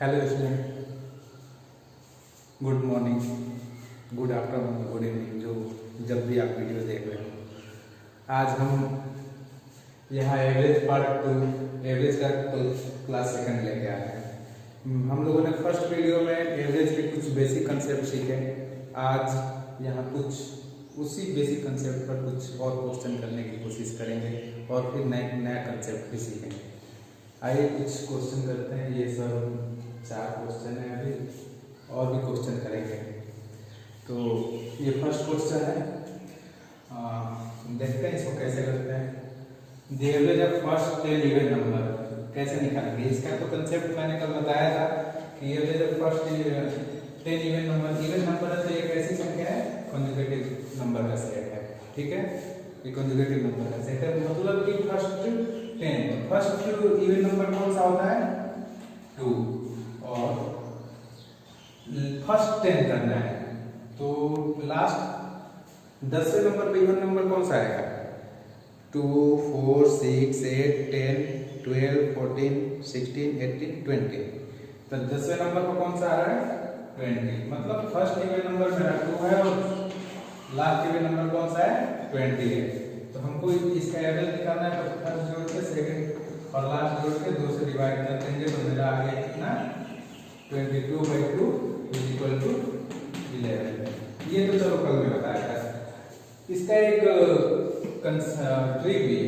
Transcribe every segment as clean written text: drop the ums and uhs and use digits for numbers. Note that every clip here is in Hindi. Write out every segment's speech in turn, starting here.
Hello student, good morning, good afternoon, good evening, जो जब भी आप वीडियो देख रहे हो। आज हम यहाँ एवरेज पार्ट 2 एवरेज का क्लास सेकंड लेके आए हैं। हम लोगों ने फर्स्ट वीडियो में एवरेज के कुछ बेसिक कंसेप्ट सीखे। आज यहाँ कुछ उसी बेसिक कंसेप्ट पर कुछ और क्वेश्चन करने की कोशिश करेंगे और फिर नया कंसेप्ट भी सीखेंगे। आइए कुछ क्वेश्चन करते हैं। ये सब 4 क्वेश्चन है, अभी और भी क्वेश्चन करेंगे। तो ये फर्स्ट क्वेश्चन है, देखते हैं इसको कैसे करते हैं। The average of first 10 even number कैसे निकालेंगे। इसका तो कंसेप्ट मैंने कल बताया था कि average of first 10 even number है तो एक ऐसी संख्या है कॉन्जुगेटिव नंबर का सेट है। ठीक है, ये कॉन्जुगेटिव नंबर का सेट है, मतलब कि फर्स्ट इवन नंबर कौन सा होता है 2 और फर्स्ट 10 करना है तो लास्ट 10वें नंबर पे इवन नंबर कौन सा आएगा 2 4 6 8 10 12 14 16 18 20। तो 10वें नंबर पर कौन सा आ रहा है 20, मतलब फर्स्ट इवन नंबर मेरा 2 है और लास्ट इवन नंबर कौन सा है 20 है। तो हमको इसका एवरेज निकालना है तो फर्स्ट जोड़ के सेकंड और लास्ट जोड़ के 2 से डिवाइड कर देंगे तो मेरा आ गया कितना 22/2 = 11। ये तो चलो कल में बताया था। इसका एक ट्रिक भी है।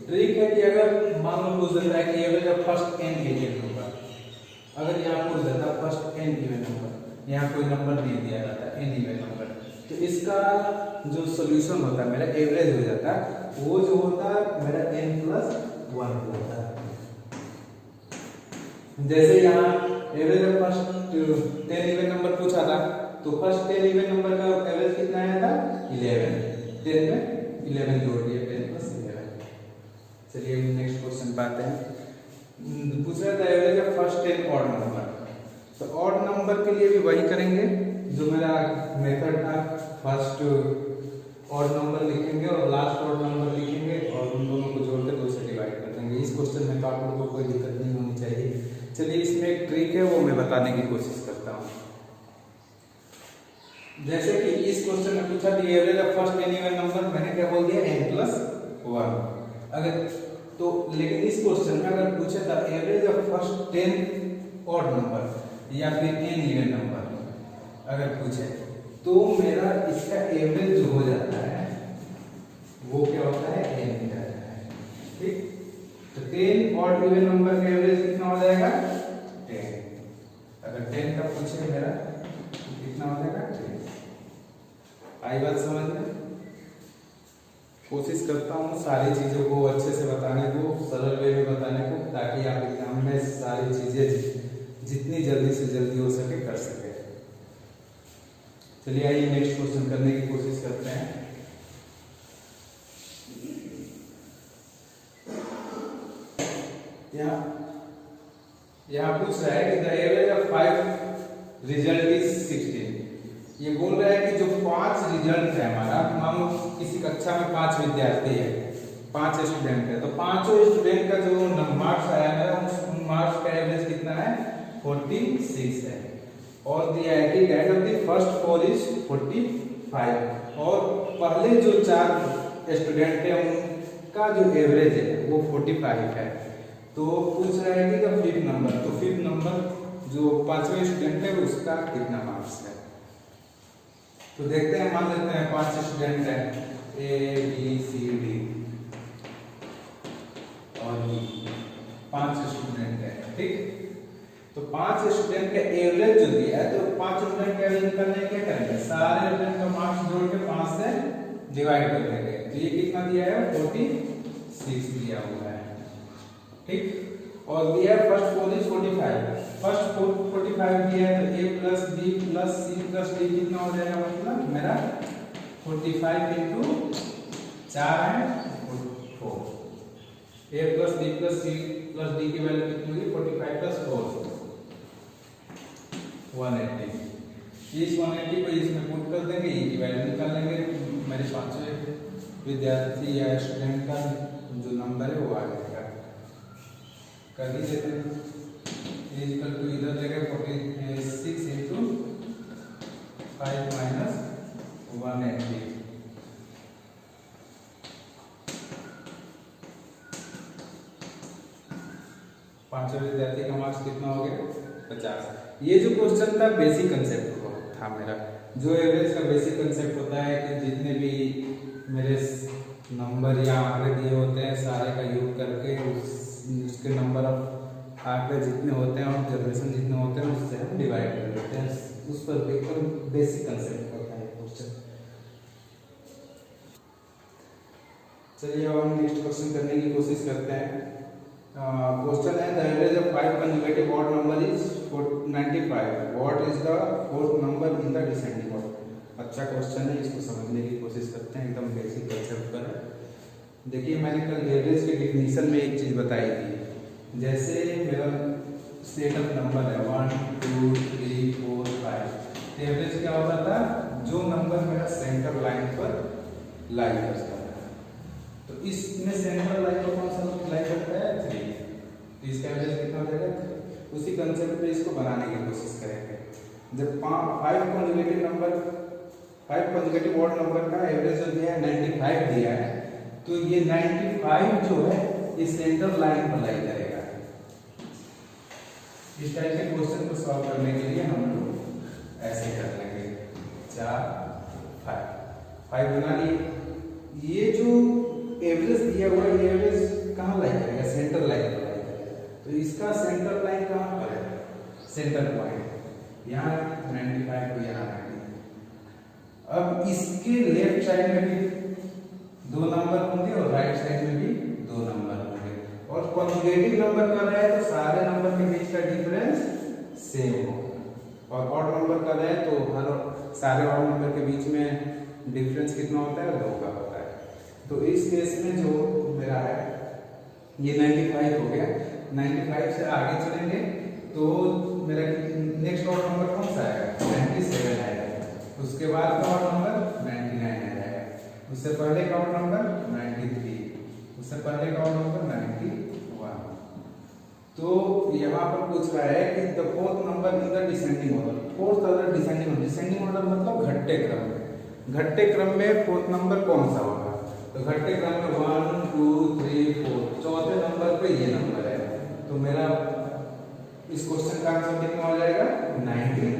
ट्रिक है कि अगर मान लो पूछ देता है कि average of first n even number, अगर यहाँ पूछ देता फर्स्ट n इवन नंबर, यहाँ कोई नंबर नहीं दिया जाता n इवन नंबर, तो इसका जो सोल्यूशन होता है मेरा एवरेज हो जाता है, वो जो होता है मेरा n+1 होता है। जैसे यहाँ average of first 10 even number पूछा था तो फर्स्ट 10 इवन नंबर का एवरेज कितना आया था 11। 10 में 11 जोड़ दिए 10+11। चलिए नेक्स्ट क्वेश्चन पे आते हैं। पूछ रहा था average of first 10 odd number, तो ऑड नंबर के लिए भी वही करेंगे जो मेरा मेथड था। फर्स्ट ऑड नंबर लिखेंगे और लास्ट ऑड नंबर लिखेंगे और उन दोनों को जोड़ के 2 से डिवाइड कर देंगे। इस क्वेश्चन में तो आप लोगों को कोई दिक्कत नहीं होनी चाहिए। चलिए इसमें एक ट्रिक है वो मैं बताने की कोशिश करता हूँ। जैसे कि इस क्वेश्चन में पूछा कि average of first 10 even number, मैंने क्या बोल दिया n+1। अगर तो लेकिन इस क्वेश्चन में अगर पूछे था average of first 10 odd number या फिर n इवन नंबर अगर पूछे तो मेरा इसका एवरेज जो हो जाता है वो क्या होता है n जाता है। ठीक, तो 10 ऑड इवन नंबर का एवरेज कितना हो जाएगा 10। अगर 10 का पूछे मेरा कितना हो जाएगा 10। आई बात समझ में? कोशिश करता हूँ सारी चीजों को अच्छे से बताने को, सरल वे में बताने को, ताकि आप एग्जाम में सारी चीजें जितनी जल्दी से जल्दी हो सके कर सके। चलिए आइए नेक्स्ट क्वेश्चन करने की कोशिश करते हैं। यहाँ पूछ रहा है कि the average of 5 result is 16। ये बोल रहा है कि जो 5 रिजल्ट है हमारा, मान लो किसी कक्षा में 5 विद्यार्थी है, 5 स्टूडेंट है, तो पांचों स्टूडेंट का जो मार्क्स आया है उन मार्क्स का एवरेज कितना है 46 है और the aggregate of the first 4 is 45 और पहले जो 4 स्टूडेंट है उनका जो एवरेज है वो 45 है। तो पूछ रहा है कि का फिफ्थ नंबर, तो फिफ्थ नंबर जो 5वें स्टूडेंट है उसका कितना मार्क्स है। तो देखते हैं, मान लेते हैं 5 स्टूडेंट है A B C D और E, 5 स्टूडेंट है। ठीक, तो 5 स्टूडेंट का एवरेज जो दिया है तो 5 स्टूडेंट का एवरेज निकालने क्या करेंगे, सारे स्टूडेंट का मार्क्स जोड़ के 5 से डिवाइड कर देंगे। तो ये कितना दिया है 46 दिया हुआ है। ठीक, और दिया है फर्स्ट 4 इज 45, फर्स्ट 45 दिया है तो a plus b plus c plus d कितना हो जाएगा, मतलब मेरा 45 इंटू 4 है 4। a plus b plus c plus d की वैल्यू कितनी होगी 45 प्लस 4 180। इस 180 को इसमें पुट कर देंगे, e की वैल्यू निकाल लेंगे। मेरे 5वें विद्यार्थी या स्टूडेंट का जो नंबर है वो आ जाएगा। कर ही देते हैं, इधर जगह पांचों विद्यार्थी का मार्क्स कितना हो गया 50। ये जो क्वेश्चन था बेसिक कंसेप्ट था मेरा, जो एवरेज का बेसिक कंसेप्ट होता है कि जितने भी मेरे नंबर या आंकड़े दिए होते हैं सारे का योग करके उसके नंबर ऑफ आंकड़े जितने होते हैं और ऑब्जर्वेशन जितने होते हैं उससे हम डिवाइड कर देते हैं, उस पर एकदम बेसिक कंसेप्ट होता है क्वेश्चन। चलिए अब हम नेक्स्ट क्वेश्चन करने की कोशिश करते हैं। क्वेश्चन है the average of 5 consecutive odd number is 95, what is the fourth number in the descending order. अच्छा क्वेश्चन है, इसको समझने की कोशिश करते हैं, एकदम बेसिक कंसेप्ट पर है। देखिए मैंने कल एवरेज के डिफिनीशन में एक चीज बताई थी, जैसे मेरा सेट ऑफ नंबर है 1 2 3 4 5, एवरेज क्या होता था, जो नंबर मेरा सेंटर लाइन पर लाई करता है, तो इसमें सेंटर लाइन पर कौन सा लाई करता है 3, तो इसका एवरेज कितना हो जाएगा 3। उसी कंसेप्ट पे इसको बनाने की कोशिश करेंगे। जब 5 consecutive number 5 consecutive odd number का एवरेज जो दिया है 95 दिया है, तो ये 95 जो है ये सेंटर लाइन पर लाई करेगा। इस टाइप के क्वेश्चन को सॉल्व करने के लिए हम लोग ऐसे कर लेंगे 4 5 बना लिए। ये जो एवरेज दिया हुआ है ये एवरेज कहाँ लाई करेगा, सेंटर लाइन पर लाई करेगा, तो इसका सेंटर लाइन कहाँ पर है, सेंटर पॉइंट यहाँ 95 को यहाँ रखेंगे। अब इसके लेफ्ट साइड में भी 2 नंबर होंगे और राइट साइड में भी 2 नंबर होंगे, और कॉन्जुगेटिव नंबर कर रहे हैं तो सारे नंबर के बीच का डिफरेंस सेम होगा, और ऑड नंबर कर रहे हैं तो हर सारे ऑड नंबर के बीच में डिफरेंस कितना होता है 2 का होता है। तो इस केस में जो मेरा है ये 95 हो गया, 95 से आगे चलेंगे तो मेरा नेक्स्ट ऑड नंबर कौन सा आएगा 97 आएगा, उसके बाद का ऑड नंबर 99 आएगा, उससे पहले का ऑड नंबर 93, उससे पहले का ऑड नंबर 91। तो यहाँ पर पूछ रहा है कि the fourth number in the descending order, fourth order descending order मतलब घटते क्रम में, घटते क्रम में फोर्थ नंबर कौन सा होगा, तो घटते क्रम में 1 2 3 4, चौथे नंबर पे ये नंबर है, तो मेरा इस क्वेश्चन का आंसर कितना हो जाएगा 90।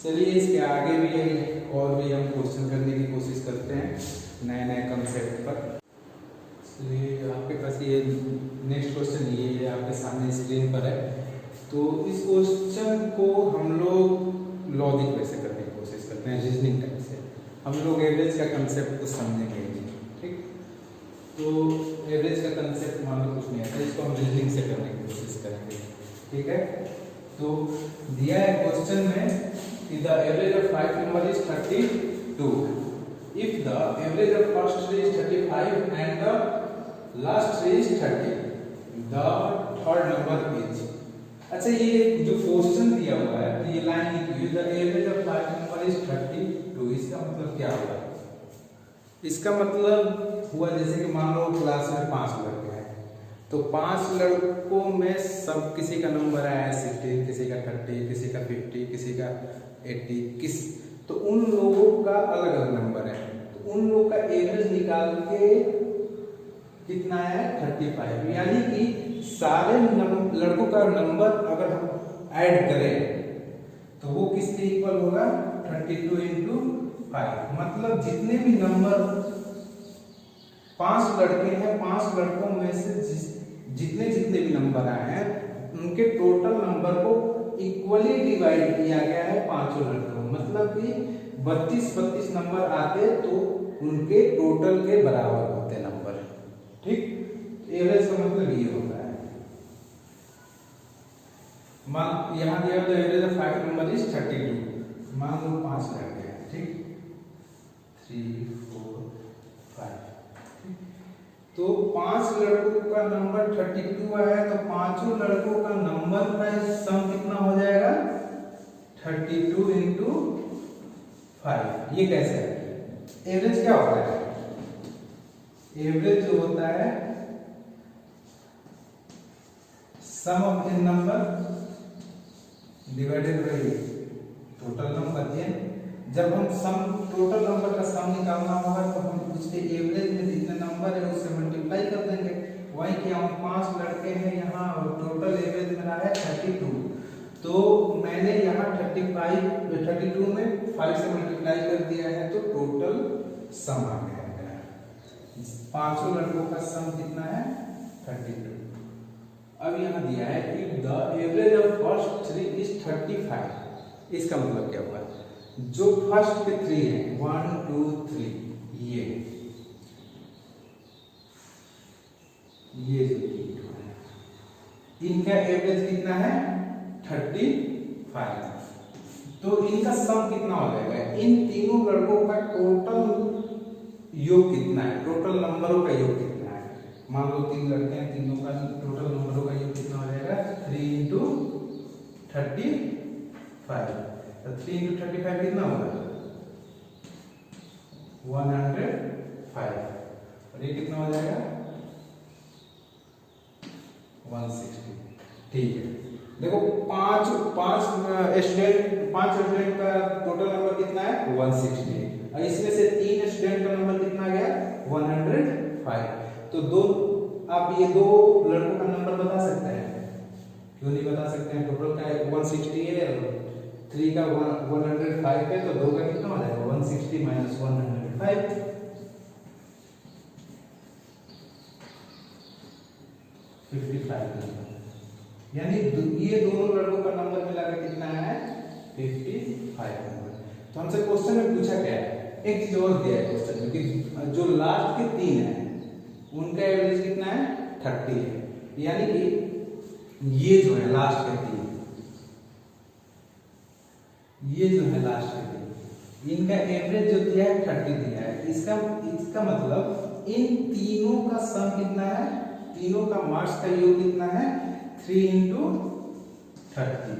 चलिए इसके आगे भी और भी हम क्वेश्चन करने की कोशिश करते हैं नए नए कंसेप्ट पर। चलिए आपके पास ये नेक्स्ट क्वेश्चन ये है आपके सामने स्क्रीन पर है, तो इस क्वेश्चन को हम लोग लॉजिक वैसे करने की कोशिश करते हैं, रीजनिंग टाइप से हम लोग एवरेज का कंसेप्ट को समझेंगे। ठीक, तो एवरेज का कंसेप्ट मान लो कुछ नहीं आता, इसको हम रीजनिंग से करने की कोशिश करेंगे। ठीक है, तो दिया है क्वेश्चन में कि the average of 5 number is 32, if the average of first tree is 35 and the last tree is 30, the third number is. अच्छा ये जो क्वेश्चन दिया हुआ है तो ये लाइन लिखी हुई the average of 5 number is 32, इसका मतलब क्या हुआ, इसका मतलब हुआ जैसे कि मान लो क्लास में 5 लड़के हैं, तो 5 लड़कों में सब किसी का नंबर आया 60, किसी का 30, किसी का 50, किसी का 80, तो उन लोगों का अलग अलग नंबर है, तो उन लोगों का एवरेज निकाल के कितना है 35, यानी कि सारे लड़कों का नंबर अगर हम ऐड करें तो वो किसके इक्वल होगा 32 इंटू 5, मतलब जितने भी नंबर 5 लड़के हैं 5 लड़कों में से जितने जितने भी नंबर आए हैं उनके टोटल नंबर को इक्वली डिवाइड किया गया है 5 लड़कों में, मतलब कि 32 नंबर आते तो उनके टोटल के बराबर होते नंबर। ठीक, एवरेज का मतलब ये होता है। मान यहाँ दिया तो एवरेज ऑफ 5 नंबर इज 32, मान लो 5 लड़के हैं, ठीक 3 4 5, तो 5 लड़कों का नंबर 32 है, तो पांचों लड़कों का नंबर का सम कितना हो जाएगा 32 इंटू 5। ये कैसे है, एवरेज क्या होता है, एवरेज जो होता है sum of the number divided by total number. ये जब हम सम टोटल नंबर का सम निकालना होगा तो हम उसके एवरेज में जितने नंबर है उससे मल्टीप्लाई कर देंगे, वही क्या हम 5 लड़के हैं यहाँ और टोटल एवरेज मेरा है 32। तो मैंने यहाँ 32 में 5 से मल्टीप्लाई कर दिया है तो टोटल सम आ गया मेरा। 500 लड़कों का सम कितना है 32। अब यहाँ दिया है कि the average of first 3 is 35। इसका मतलब क्या हुआ, जो फर्स्ट के 3 हैं 1 2 3 ये जो इनका एवरेज कितना है 35। तो इनका सम कितना हो जाएगा, इन तीनों लड़कों का टोटल योग कितना है, टोटल नंबरों का योग कितना है। मान लो 3 लड़के हैं, तीनों का टोटल नंबरों का योग कितना हो जाएगा 3 into 35। तो 3 into 35 कितना होगा 105 और ये कितना हो जाएगा 160। ठीक है, देखो 5 स्टूडेंट का टोटल नंबर कितना है 160 और इसमें से 3 स्टूडेंट का नंबर कितना गया 105। तो दो आप ये दो लड़कों का नंबर बता सकते हैं, क्यों नहीं बता सकते हैं। टोटल का 160 है और 3 का 105 है, तो 2 का कितना हो जाएगा 160 माइनस 105 55। यानी ये दोनों लड़कों का नंबर मिलाकर कितना है 55 नंबर। तो हमसे क्वेश्चन में पूछा क्या है, एक चीज और दिया है क्वेश्चन में कि जो लास्ट के 3 हैं उनका एवरेज कितना है 30 है। यानी कि ये जो है लास्ट के 3, ये जो है लास्ट के 3, इनका एवरेज जो दिया है 30 दिया है। इसका मतलब इन तीनों का सम कितना है, तीनों का मार्क्स का योग कितना है 3 into 30,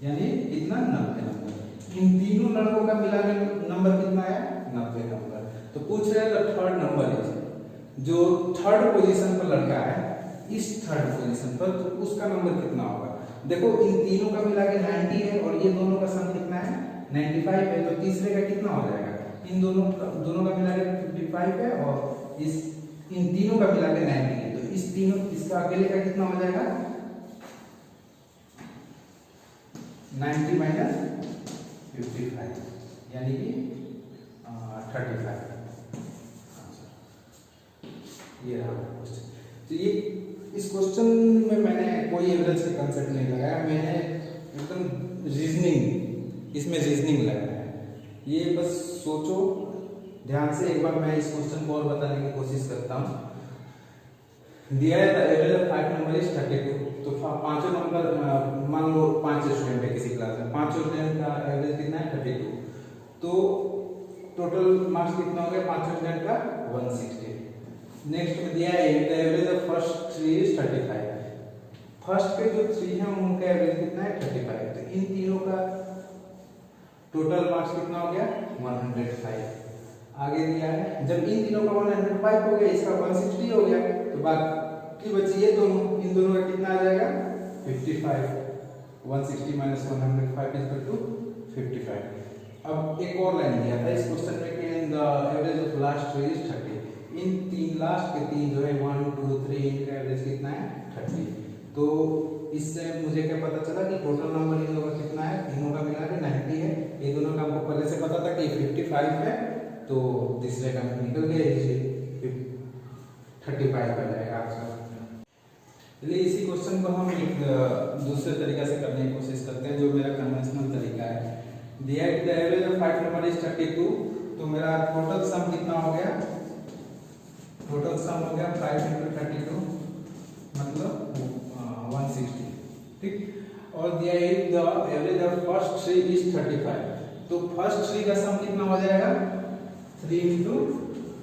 यानी कितना 90 नंबर। इन तीनों लड़कों का मिला के नंबर कितना है 90 नंबर। तो पूछ रहे हैं थर्ड नंबर जो थर्ड पोजीशन पर लड़का है, इस थर्ड पोजीशन पर, तो उसका नंबर कितना होगा। देखो इन तीनों का मिला के 90 है और ये दोनों का सम कितना है 95 है, तो तीसरे का कितना हो जाएगा, इन दोनों का मिला के 55 है और इन तीनों का मिला के 90 है, तो इसका अकेले का कितना हो जाएगा 90 माइनस 55 यानी कि 35। ये रहा क्वेश्चन। तो ये इस क्वेश्चन में मैंने कोई एवरेज का कंसेप्ट नहीं लगाया, मैंने एकदम रीजनिंग, इसमें रीजनिंग लगाया है। ये बस सोचो ध्यान से। एक बार मैं इस क्वेश्चन को और बताने की कोशिश करता हूँ। दिया है the average of 5 number is 32। तो पांचों नंबर, मान लो 5 स्टूडेंट है किसी क्लास में, 5 स्टूडेंट का एवरेज कितना है 32। तो टोटल मार्क्स कितना हो गया 5 स्टूडेंट का 160। नेक्स्ट में दिया है the average of first 3 is 35। First के जो 3 हैं उनका एवरेज कितना है 35। तो इन तीनों का टोटल मार्क्स कितना हो गया 105। आगे दिया है जब इन तीनों का 105 हो गया, इसका 160 हो गया, तो बाकी बची ये दोनों, इन दोनों का कितना आ जाएगा 55। 160 माइनस 105 इक्वल टू 55। अब एक और लाइन दिया था इस क्वेश्चन में कि the average of last 3 is 30। इन तीन लास्ट के 3 जो है 1 2 3, इनका एवरेज कितना है 30। तो इससे मुझे क्या पता चला कि टोटल नंबर इन लोगों का कितना है, तीनों का मिला के 90 है। ये दोनों का हमको पहले से पता था कि 55 है, तो तीसरे का निकल गया 35 का जाएगा आंसर। चलिए इसी क्वेश्चन को हम एक दूसरे तरीके से करने की कोशिश करते हैं, जो मेरा कन्वेंशनल तरीका है। दिया है the average of 5 number is 32। तो मेरा टोटल सम कितना हो गया, टोटल सम हो गया 5 into 32 मतलब 160। ठीक, और दिया है the average of first 3 is 35। तो फर्स्ट 3 का सम कितना हो जाएगा 3 into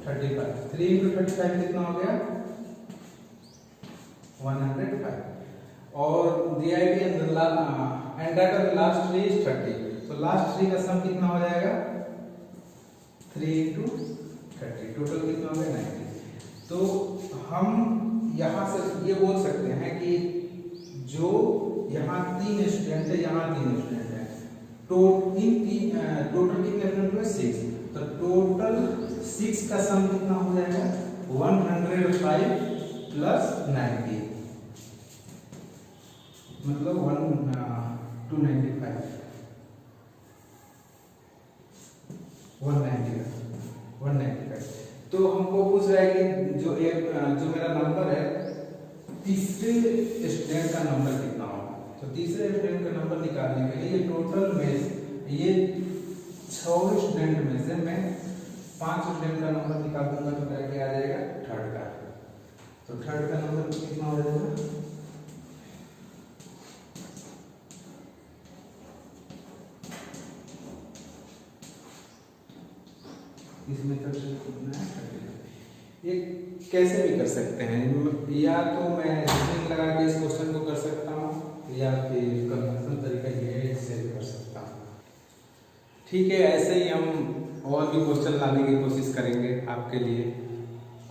35। 3 into 35 कितना हो गया 105। और दिया है कि and that of last 3 is 30। तो लास्ट 3 का सम कितना हो जाएगा 3 into 30, टोटल कितना हो गया 90। तो हम यहाँ से ये बोल सकते हैं कि जो यहाँ 3 स्टूडेंट है, यहाँ 3 स्टूडेंट है, तो टोटल कितने स्टूडेंट हुए 6। तो टोटल 6 का सम कितना हो जाएगा 105 प्लस 90। मतलब 295 195। तो हमको पूछ रहा है कि जो मेरा नंबर है, तीसरे स्टूडेंट का नंबर कितना होगा। तो तीसरे स्टूडेंट का नंबर निकालने के लिए टोटल में ये 6 स्टूडेंट में से मैं 5 स्टूडेंट का नंबर निकाल दूंगा तो मेरा क्या आ जाएगा, थर्ड का। तो थर्ड का नंबर कितना हो जाएगा, इसमें तो ये कैसे भी कर सकते हैं, या तो मैं रीजनिंग लगा के इस क्वेश्चन को कर सकता हूँ, या फिर कन्वेंशनल तरीका ये है, इससे भी कर सकता हूँ। ठीक है, ऐसे ही हम और भी क्वेश्चन लाने की कोशिश करेंगे आपके लिए।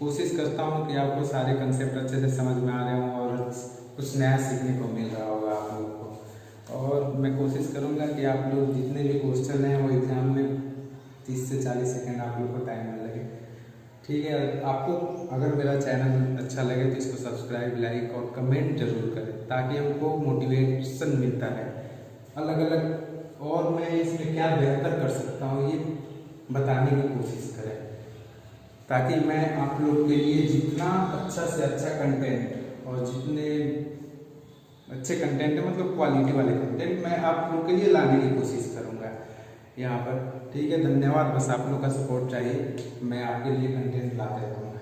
कोशिश करता हूँ कि आपको सारे कंसेप्ट अच्छे से समझ में आ रहे हों और कुछ नया सीखने को मिल रहा होगा आप लोग को। और मैं कोशिश करूँगा कि आप लोग जितने भी क्वेश्चन हैं वो एग्जाम में 30 से 40 सेकेंड आप लोग को टाइम में लगे। ठीक है, आपको अगर मेरा चैनल अच्छा लगे तो इसको सब्सक्राइब, लाइक और कमेंट जरूर करें, ताकि हमको मोटिवेशन मिलता है अलग अलग, और मैं इसमें क्या बेहतर कर सकता हूँ ये बताने की कोशिश करें, ताकि मैं आप लोग के लिए जितना अच्छा से अच्छा कंटेंट और जितने अच्छे कंटेंट है, मतलब क्वालिटी वाले कंटेंट मैं आप लोग के लिए लाने की कोशिश करूँगा यहाँ पर। ठीक है, धन्यवाद। बस आप लोग का सपोर्ट चाहिए, मैं आपके लिए कंटेंट ला देता हूँ।